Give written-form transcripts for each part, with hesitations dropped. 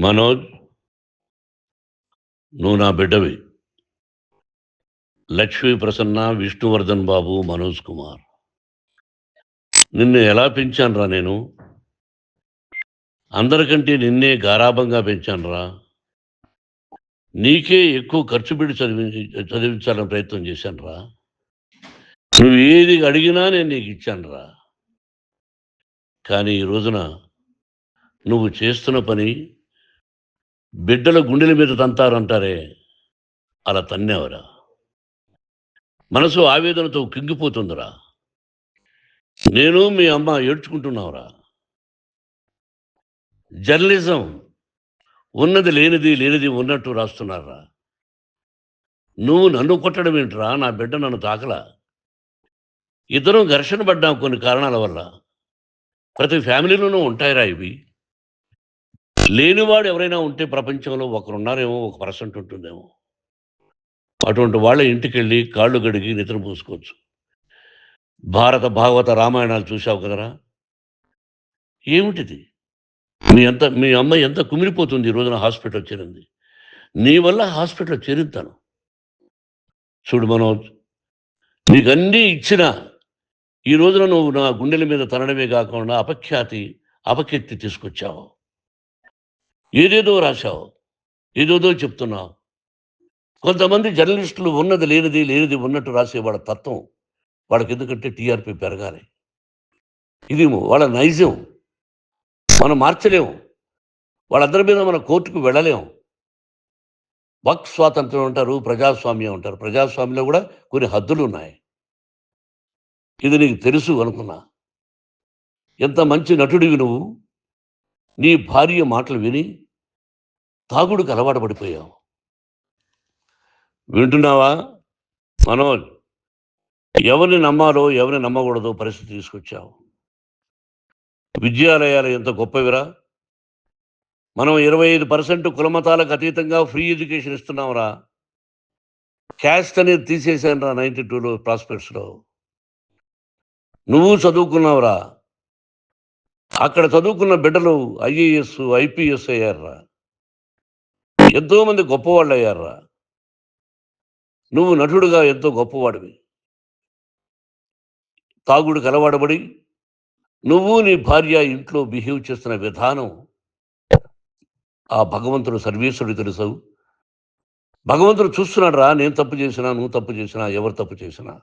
మనోజ్, నువ్వు నా బిడ్డవి. లక్ష్మీ ప్రసన్న, విష్ణువర్ధన్ బాబు, మనోజ్ కుమార్. నిన్ను ఎలా పెంచానురా నేను? అందరికంటే నిన్నే గారాబంగా పెంచానురా. నీకే ఎక్కువ ఖర్చు పెట్టి చదివించాలని ప్రయత్నం చేశానురా. నువ్వు ఏది అడిగినా నేను నీకు ఇచ్చానురా. కానీ ఈ రోజున నువ్వు చేస్తున్న పని బిడ్డల గుండెల మీద తంతారంటారే, అలా తన్నేవరా. మనసు ఆవేదనతో కింగిపోతుందిరా. నేను మీ అమ్మ ఏడ్చుకుంటున్నావురా. జర్నలిజం ఉన్నది లేనిది, లేనిది ఉన్నట్టు రాస్తున్నారా. నువ్వు నన్ను కొట్టడం ఏంట్రా? నా బిడ్డ నన్ను తాకలా. ఇద్దరం ఘర్షణ పడ్డాం కొన్ని కారణాల వల్ల. ప్రతి ఫ్యామిలీలోనూ ఉంటాయిరా ఇవి. లేనివాడు ఎవరైనా ఉంటే ప్రపంచంలో ఒకరున్నారేమో, 1% ఉంటుందేమో. అటువంటి వాళ్ళ ఇంటికి వెళ్ళి కాళ్ళు గడిగి నిద్ర పూసుకోవచ్చు. భారత భాగవత రామాయణాలు చూసావు కదరా. ఏమిటిది? మీ అమ్మ ఎంత కుమిలిపోతుంది ఈ రోజున హాస్పిటల్ చేరింది. నీ వల్ల హాస్పిటల్ చేరుతాను. చూడు మనోజ్, నీకన్నీ ఇచ్చిన ఈ రోజున నువ్వు నా గుండెల మీద తనడమే కాకుండా అపకీర్తి తీసుకొచ్చావు. ఏదేదో రాశావు, ఏదేదో చెప్తున్నావు. కొంతమంది జర్నలిస్టులు ఉన్నది లేనిది, లేనిది ఉన్నట్టు రాసే వాళ్ళ తత్వం వాళ్ళకి ఎందుకంటే టీఆర్పీ పెరగాలి. ఇది వాళ్ళ నైజం. మనం మార్చలేము. వాళ్ళందరి మీద మన కోర్టుకు వెళ్ళలేము. వాక్ స్వాతంత్రం అంటారు, ప్రజాస్వామ్యం అంటారు. ప్రజాస్వామ్యంలో కూడా కొన్ని హద్దులు ఉన్నాయి. ఇది నీకు తెలుసు అనుకున్నా. ఎంత మంచి నటుడివి నువ్వు. నీ భార్య మాటలు విని తాగుడుకు అలవాటు పడిపోయావు. వింటున్నావా మనోజ్? ఎవరిని నమ్మాలో ఎవరిని నమ్మకూడదో పరిస్థితి తీసుకొచ్చావు. విద్యాలయాలు ఎంత గొప్పవిరా. మనం 25% కులమతాలకు అతీతంగా ఫ్రీ ఎడ్యుకేషన్ ఇస్తున్నాంరా. క్యాస్ట్ అనేది తీసేసానురా 92లో ప్రాస్పెక్ట్స్లో. నువ్వు చదువుకున్నావురా. అక్కడ చదువుకున్న బిడ్డలు ఐఏఎస్, ఐపీఎస్ అయ్యారురా. ఎంతోమంది గొప్పవాళ్ళు అయ్యారురా. నువ్వు నటుడుగా ఎంతో గొప్పవాడివి. తాగుడుకు అలవాడబడి నువ్వు నీ భార్య ఇంట్లో బిహేవ్ చేస్తున్న విధానం ఆ భగవంతుడు సర్వేశ్వరుడు తెలుసు. భగవంతుడు చూస్తున్నాడు రా. నేను తప్పు చేసినా, నువ్వు తప్పు చేసినా, ఎవరు తప్పు చేసినా.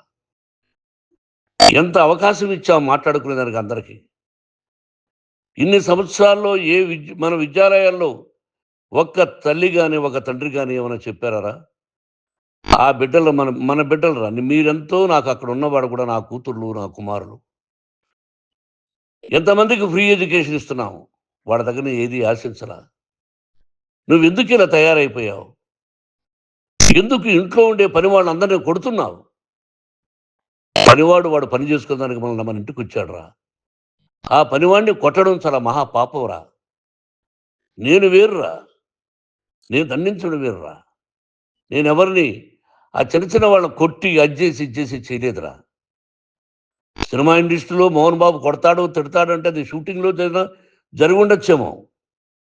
ఎంత అవకాశం ఇచ్చావు మాట్లాడుకునేదానికి అందరికీ. ఇన్ని సంవత్సరాల్లో మన విద్యాలయాల్లో ఒక్క తల్లి కానీ ఒక తండ్రి కానీ ఏమైనా చెప్పారా? ఆ బిడ్డలు మన బిడ్డలు రా. మీరెంతో నాకు అక్కడ ఉన్నవాడు కూడా నా కూతుర్లు, నా కుమారులు. ఎంతమందికి ఫ్రీ ఎడ్యుకేషన్ ఇస్తున్నావు. వాడి దగ్గర ఏది ఆశించలా. నువ్వు ఎందుకు ఇలా తయారైపోయావు? ఎందుకు ఇంట్లో ఉండే పని వాళ్ళందరినీ కొడుతున్నావు? పనివాడు వాడు పని చేసుకోవడానికి మన ఇంటికి వచ్చాడు రా. ఆ పనివాడిని కొట్టడం చాలా మహాపాపంరా. నేను వేరురా. నేను దండించడం వేరురా. నేను ఎవరిని ఆ చిన్న వాళ్ళని కొట్టి ఇచ్చేసి చేయలేదురా. సినిమా ఇండస్ట్రీలో మోహన్ బాబు కొడతాడు, తిడతాడు అంటే అది షూటింగ్లో జరిగి ఉండొచ్చేమో.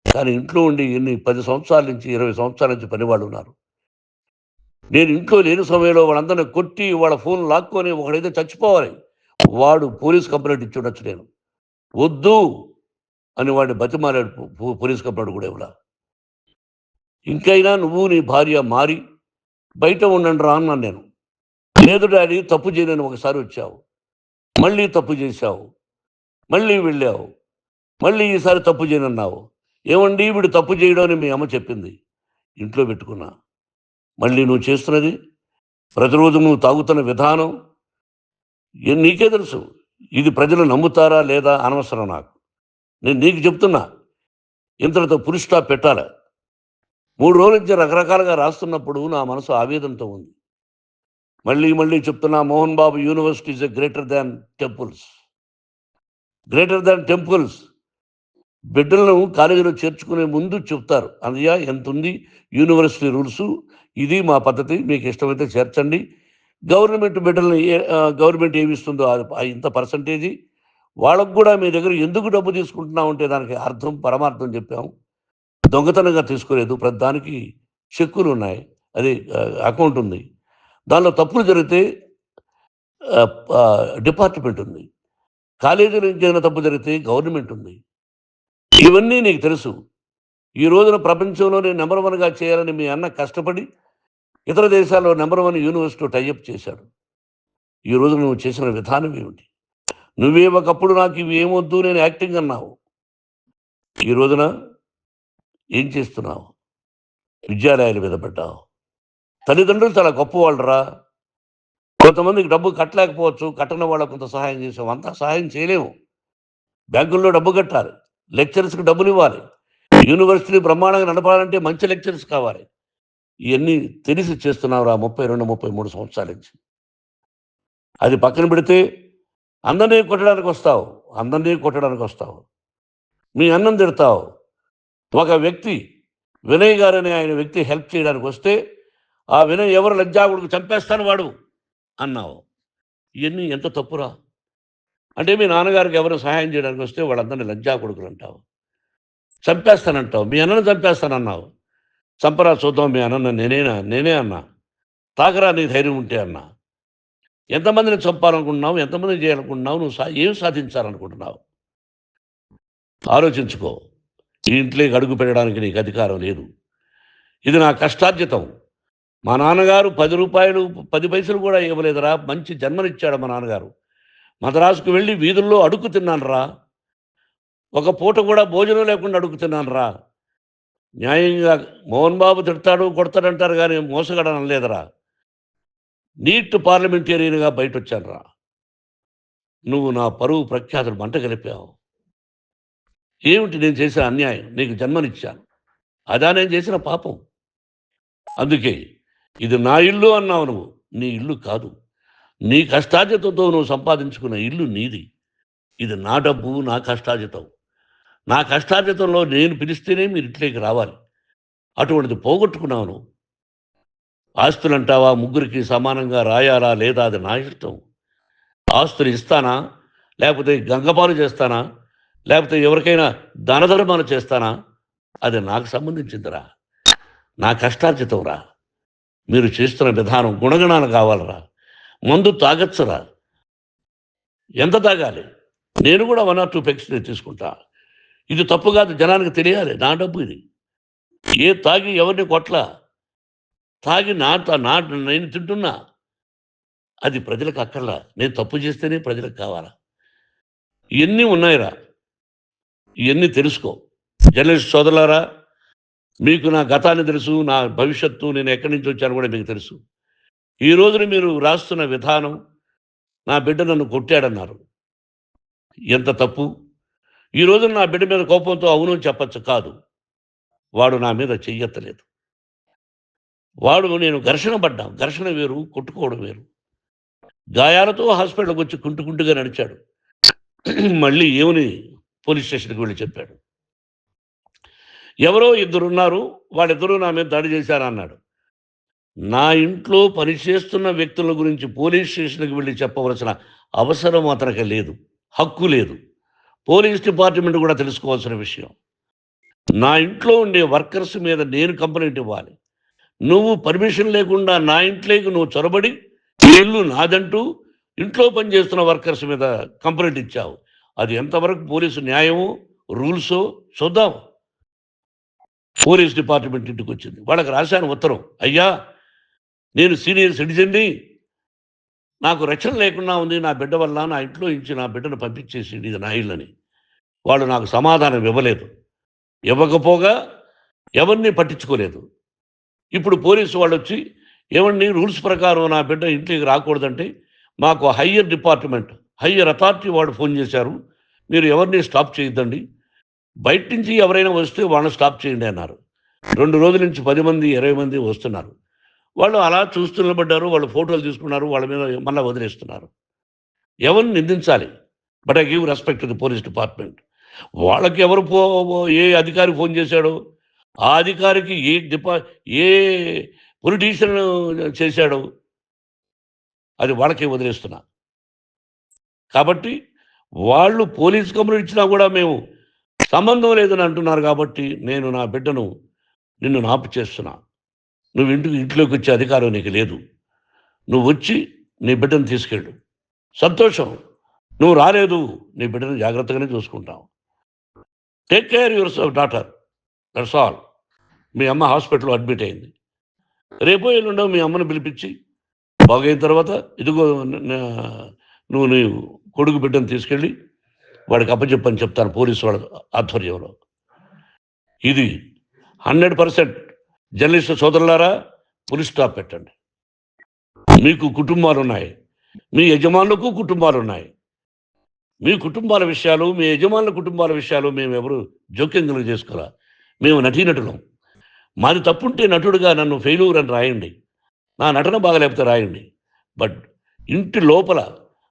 కానీ ఇంట్లో ఉండి 10 సంవత్సరాల నుంచి 20 సంవత్సరాల నుంచి పనివాళ్ళు ఉన్నారు. నేను ఇంట్లో లేని సమయంలో వాళ్ళందరినీ కొట్టి వాళ్ళ ఫోన్ లాక్కొని ఒకడైతే చచ్చిపోవాలి. వాడు పోలీస్ కంప్లైంట్ ఇచ్చి ఉండొచ్చు. నేను వద్దు అని వాడిని బతిమాలాడు. పోలీస్ కంప్లైంట్ కూడా ఇవ్వలా. ఇంకైనా నువ్వు నీ భార్య మారి బయట ఉండండి రా అన్నాను నేను. లేదు డాడీ, తప్పు చేయలేని ఒకసారి వచ్చావు, మళ్ళీ తప్పు చేశావు, మళ్ళీ వెళ్ళావు, మళ్ళీ ఈసారి తప్పు చేయనన్నావు. ఏమండి వీడు తప్పు చేయడం అని మీ అమ్మ చెప్పింది. ఇంట్లో పెట్టుకున్నా. మళ్ళీ నువ్వు చేస్తున్నది, ప్రతిరోజు నువ్వు తాగుతున్న విధానం నీకే తెలుసు. ఇది ప్రజలు నమ్ముతారా లేదా అనవసరం నాకు. నేను నీకు చెప్తున్నా, ఇంతటితో ఫుల్ స్టాప్ పెట్టాలి. 3 రోజుల నుంచి రకరకాలుగా రాస్తున్నప్పుడు నా మనసు ఆవేదనతో ఉంది. మళ్ళీ చెప్తున్నా, Mohan Babu university is greater than temples. Greater than temples. బిడ్డలను కాలేజీలో చేర్చుకునే ముందు చెప్తారు, అన్నయ్య ఎంత ఉంది యూనివర్సిటీ రూల్స్, ఇది మా పద్ధతి, మీకు ఇష్టమైతే చేర్చండి. గవర్నమెంట్ బిడ్డలని గవర్నమెంట్ ఏమి ఇస్తుందో ఇంత పర్సంటేజీ వాళ్ళకు కూడా మీ దగ్గర ఎందుకు డబ్బు తీసుకుంటున్నాం అంటే దానికి అర్థం పరమార్థం చెప్పాము. దొంగతనంగా తీసుకోలేదు. ప్రతిదానికి చెక్కులున్నాయి. అది అకౌంట్ ఉంది. దానిలో తప్పులు జరిగితే డిపార్ట్‌మెంట్ ఉంది. కాలేజీలో ఏదైనా తప్పు జరిగితే గవర్నమెంట్ ఉంది. ఇవన్నీ నీకు తెలుసు. ఈ రోజున ప్రపంచంలోనే నంబర్ 1గా చేయాలని మీ అన్న కష్టపడి ఇతర దేశాల్లో నంబర్ 1 యూనివర్సిటీతో టై అప్ చేశాడు. ఈ రోజు నువ్వు చేసిన విధానం ఏమిటి? నువ్వే ఒకప్పుడు నాకు ఇవి ఏమొద్దు నేను యాక్టింగ్ అన్నావు. ఈ రోజున ఏం చేస్తున్నావు? విద్యాలయాల మీద పడ్డావు. తల్లిదండ్రులు చాలా గొప్పవాళ్ళురా. కొంతమందికి డబ్బు కట్టలేకపోవచ్చు. కట్టని వాళ్ళకు కొంత సహాయం చేసాం. అంతా సహాయం చేయలేము. బ్యాంకుల్లో డబ్బు కట్టాలి. లెక్చరర్స్‌కి డబ్బులివ్వాలి. యూనివర్సిటీ బ్రహ్మాండంగా నడపాలంటే మంచి లెక్చరర్స్ కావాలి. ఇయన్నీ తెలిసి చేస్తున్నావురా 32, 33 సంవత్సరాల నుంచి. అది పక్కన పెడితే అందరినీ కొట్టడానికొస్తావు. అందరినీ కొట్టడానికొస్తావు. మీ అన్నని తిడతావు. ఒక వ్యక్తి వినయ్ గారనే ఆయన వ్యక్తి హెల్ప్ చేయడానికొస్తే, ఆ వినయ్ ఎవరు లంజాకొడుకు చంపేస్తాను వాడు అన్నావు. ఇయన్నీ ఎంత తప్పురా? అంటే మీ నాన్నగారికి ఎవరు సహాయం చేయడానికొస్తే వాళ్ళందరిని లంజాకొడుకులు అంటావు. చంపేస్తానంటావు. మీ అన్నని చంపేస్తానన్నావు. చంపరా చూద్దాం మీ అన్నని నేనే అన్నా. తాకరా నీ ధైర్యం ఉంటే అన్నా. ఎంతమందిని చంపాలనుకుంటున్నావు? ఎంతమందిని చేయాలనుకుంటున్నావు? నువ్వు ఏం సాధించాలనుకుంటున్నావు? ఆలోచించుకో. ఈ ఇంట్లోకి అడుగు పెట్టడానికి నీకు అధికారం లేదు. ఇది నా కష్టార్జితం. మా నాన్నగారు రూ. 10 పైసలు కూడా ఇవ్వలేదురా. మంచి జన్మనిచ్చాడు మా నాన్నగారు. మద్రాసుకు వెళ్ళి వీధుల్లో అడుగు తిన్నానురా. ఒక పూట కూడా భోజనం లేకుండా అడుగు తిన్నానురా. న్యాయంగా మోహన్ బాబు తిడతాడు, కొడతాడంటారు కానీ మోసగాడని అనలేదురా. నీట్ పార్లమెంటేరియన్‌గా బయటొచ్చానురా. నువ్వు నా పరువు ప్రఖ్యాతులు మంట కలిపావు. ఏమిటి నేను చేసిన అన్యాయం? నీకు జన్మనిచ్చాను. అదా నేను చేసిన పాపం? అందుకే ఇది నా ఇల్లు అన్నావు నువ్వు. నీ ఇల్లు కాదు. నీ కష్టార్జితంతో నువ్వు సంపాదించుకున్న ఇల్లు నీది. ఇది నా డబ్బు, నా కష్టార్జితం. నా కష్టార్జితంలో నేను పిలిస్తేనే మీరు ఇంట్లోకి రావాలి. అటువంటిది పోగొట్టుకున్నావు నువ్వు. ఆస్తులంటావా? ముగ్గురికి సమానంగా రాయాలా లేదా అది నా ఇష్టం. ఆస్తులు ఇస్తానా? లేకపోతే గంగపాలు చేస్తానా? లేకపోతే ఎవరికైనా దానధర్మాలు చేస్తానా? అది నాకు సంబంధించిందిరా. నా కష్టార్జితంరా. మీరు చేస్తున్న విధానం గుణగణాలు కావాలరా. మందు తాగచ్చురా. ఎంత తాగాలి? నేను కూడా 1 or 2 పెగ్స్ తీసుకుంటా. ఇది తప్పు కాదు, జనానికి తెలియాలి. నా డబ్బు ఇది. తాగి ఎవరిని కొట్లా. తాగి నేను తింటున్నా. అది ప్రజలకు అక్కర్లా. నేను తప్పు చేస్తేనే ప్రజలకు కావాలా. ఇవన్నీ ఉన్నాయిరా. ఇవన్నీ తెలుసుకో. జర్నలిస్ట్ సోదరులారా, మీకు నా గతాన్ని తెలుసు, నా భవిష్యత్తు, నేను ఎక్కడి నుంచి వచ్చాను కూడా మీకు తెలుసు. ఈ రోజున మీరు రాస్తున్న విధానం, నా బిడ్డ నన్ను కొట్టాడన్నారు. ఎంత తప్పు. ఈ రోజున నా బిడ్డ మీద కోపంతో అవును చెప్పచ్చు. కాదు, వాడు నా మీద చెయ్యెత్తలేదు. నేను ఘర్షణ పడ్డాం. ఘర్షణ వేరు, కొట్టుకోవడం వేరు. గాయాలతో హాస్పిటల్కి వచ్చి కుంటుకుంటుగా నడిచాడు. మళ్ళీ ఏమని పోలీస్ స్టేషన్కి వెళ్ళి చెప్పాడు. ఎవరో ఇద్దరున్నారు, వాళ్ళిద్దరూ నా మీద దాడి చేశారన్నాడు. నా ఇంట్లో పనిచేస్తున్న వ్యక్తుల గురించి పోలీస్ స్టేషన్కి వెళ్ళి చెప్పవలసిన అవసరం అతనికి లేదు, హక్కు లేదు. పోలీస్ డిపార్ట్మెంట్ కూడా తెలుసుకోవాల్సిన విషయం. నా ఇంట్లో ఉండే వర్కర్స్ మీద నేను కంప్లైంట్ ఇవ్వాలి. నువ్వు పర్మిషన్ లేకుండా నా ఇంట్లోకి నువ్వు చొరబడి ఇల్లు నాదంటూ ఇంట్లో పనిచేస్తున్న వర్కర్స్ మీద కంప్లైంట్ ఇచ్చావు. అది ఎంతవరకు పోలీసు న్యాయమో రూల్సో చూద్దాం. పోలీస్ డిపార్ట్మెంట్ ఇంటికి వచ్చింది. వాళ్ళకి రాశాను ఉత్తరం. అయ్యా, నేను సీనియర్ సిటిజన్ని, నాకు రక్షణ లేకుండా ఉంది. నా బిడ్డ వల్ల నా ఇంట్లో నుంచి నా బిడ్డను పంపించేసి ఇది నా ఇల్లని. వాళ్ళు నాకు సమాధానం ఇవ్వలేదు. ఇవ్వకపోగా ఎవరిని పట్టించుకోలేదు. ఇప్పుడు పోలీసు వాళ్ళు వచ్చి ఏమండి రూల్స్ ప్రకారం నా బిడ్డ ఇంటికి రాకూడదంటే మాకు హయ్యర్ డిపార్ట్మెంట్, హయ్యర్ అథారిటీ వాడు ఫోన్ చేశారు. మీరు ఎవరిని స్టాప్ చేయొద్దండి, బయట నుంచి ఎవరైనా వస్తే వాళ్ళని స్టాప్ చేయండి అన్నారు. 2 రోజుల నుంచి 10 మంది 20 మంది వస్తున్నారు. వాళ్ళు అలా చూస్తూ నిలబడ్డారు. వాళ్ళు ఫోటోలు తీసుకున్నారు. వాళ్ళ మీద మళ్ళీ వదిలేస్తున్నారు. ఎవరిని నిందించాలి? But I give respect to the police department. వాళ్ళకి ఎవరు ఏ అధికారి ఫోన్ చేశాడో, ఆ అధికారికి ఏ పొలిటీషియన్ చేశాడో అది వాళ్ళకే వదిలేస్తున్నా. కాబట్టి వాళ్ళు పోలీస్ కంప్లైంట్ ఇచ్చినా కూడా మేము సంబంధం లేదని అంటున్నారు కాబట్టి నేను నా బిడ్డను నిన్ను నాపు చేస్తున్నా. నువ్వు ఇంట్లోకి వచ్చే అధికారం నీకు లేదు. నువ్వు వచ్చి నీ బిడ్డను తీసుకెళ్ళు. సంతోషం. నువ్వు రాలేదు, నీ బిడ్డను జాగ్రత్తగానే చూసుకుంటావు. Take care your daughter, that's all. మీ అమ్మ హాస్పిటల్లో అడ్మిట్ అయింది. రేపో ఎల్లుండో మీ అమ్మను పిలిపించి బాగైన తర్వాత ఇదిగో నువ్వు నీ కొడుకు బిడ్డను తీసుకెళ్ళి వాడికి అప్పచెప్పని చెప్తాను పోలీసు వాళ్ళ ఆధ్వర్యంలో. ఇది 100% జర్నలిస్టు సోదరులారా, ఫుల్ స్టాప్ పెట్టండి. మీకు కుటుంబాలున్నాయి, మీ యజమానులకు కుటుంబాలున్నాయి. మీ కుటుంబాల విషయాలు, మీ యజమానుల కుటుంబాల విషయాలు మేమెవరు జోక్యం కలుగ చేసుకోరా. మేము నటీనటులం. మాది తప్పుంటే నటుడుగా నన్ను ఫెయిల్యూర్ అని రాయండి. నా నటన బాగలేకపోతే రాయండి. బట్ ఇంటి లోపల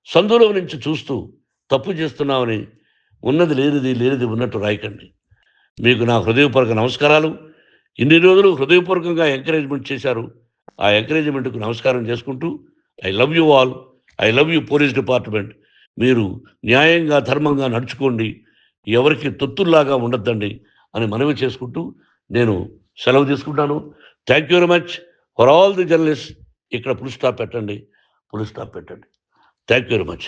సందులో నుంచి చూస్తూ తప్పు చేస్తున్నామని ఉన్నది లేనిది, లేనిది ఉన్నట్టు రాయకండి. మీకు నా హృదయపూర్వక నమస్కారాలు. ఇన్ని రోజులు హృదయపూర్వకంగా ఎంకరేజ్మెంట్ చేశారు. ఆ ఎంకరేజ్మెంట్కు నమస్కారం చేసుకుంటూ I love you all. I love you police department. మీరు న్యాయంగా, ధర్మంగా నడుచుకోండి. ఎవరికి తొత్తుల్లాగా ఉండొద్దండి అని మనవి చేసుకుంటూ నేను సెలవు తీసుకుంటాను. Thank you very much for all the journalist. ఇక్కడ ఫుల్ స్టాప్ పెట్టండి, ఫుల్ స్టాప్ పెట్టండి. Thank you very much.